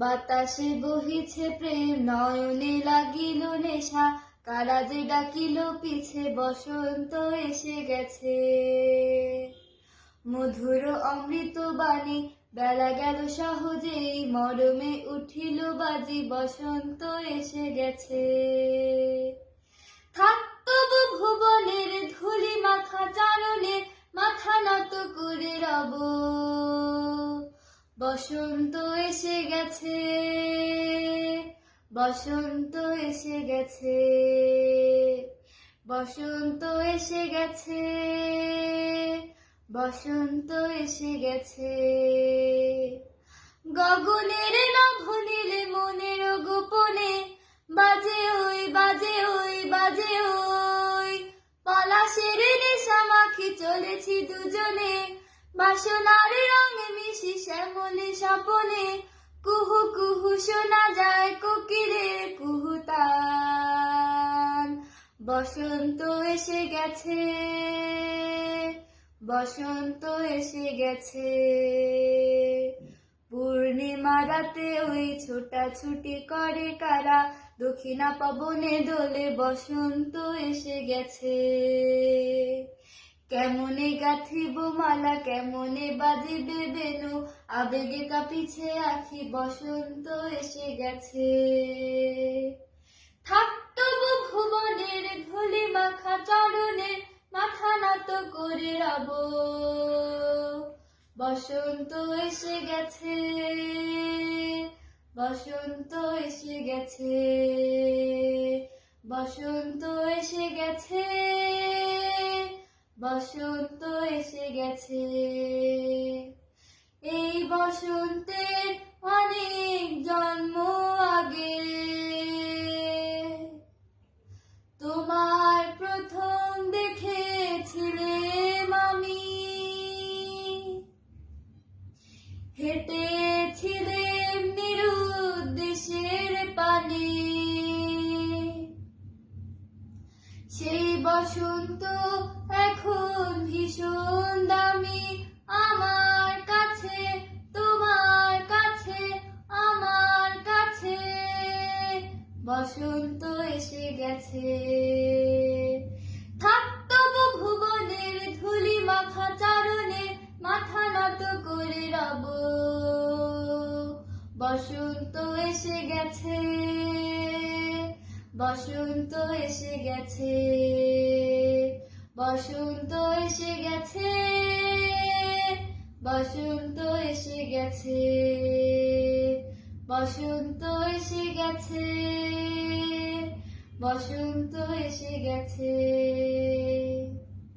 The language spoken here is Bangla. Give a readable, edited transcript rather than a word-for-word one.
বাতাসে বহিছে প্রেম, নয়নে লাগিল নেশা, কারা যে ডাকিল পিছে, বসন্ত এসে গেছে। মধুর অমৃত বাণী, বেলা গেল সহজেই, মরমে উঠিল বাজি, বসন্ত এসে গেছে। থাক তবু ভুবনের ধূলি মাখা চারণে, মাথা নত করে রব, বসন্ত এসে গেছে, বসন্ত এসে গেছে, বসন্ত এসে গেছে, বসন্ত এসে গেছে। গগনের নভনীলে মনের গোপনে, বাজে ওই বাজে ওই বাজে ওই, পলাশের নেশা মাখি চলেছি দুজনে, বাসনার রঙে মিশি শ্যামলে স্বপনে, কুহু কুহু শোনা যায় কোকিলের কুহুতান। বসন্ত এসে গেছে, বসন্ত এসে গেছে। পূর্ণিমা রাতে ওই ছোটাছুটি করে কারা, দক্ষিণা পবনে দোলে, বসন্ত এসে গেছে। কেমনে গাঁথিব মালা, কেমনে বাজিবে বেনু, আবেগে কাঁপিছে আখি, বসন্ত এসে গেছে। থাক তবু ভুবনের ধূলি মাখা চরণে, মাথা নত করে রব, বসন্ত এসে গেছে, বসন্ত এসে গেছে, বসন্ত এসে গেছে, বসন্ত এসে গেছে। এই বসন্তের অনেক জন্ম আগে, তোমার প্রথম দেখেছিলাম আমি, হেঁটেছিলেন নিরুদ্দেশের পানে। সেই বসন্ত এখন ভীষণ দামি আমার কাছে, তোমার কাছে, আমার কাছে, বসন্ত এসে গেছে। থাক তবু ভুবনের ধূলি মাখা চারণে, মাথা নত করে রব, বসন্ত এসে গেছে, বসন্ত এসে গেছে, বসন্ত এসে গেছে, বসন্ত এসে গেছে, বসন্ত এসে গেছে, বসন্ত এসে গেছে।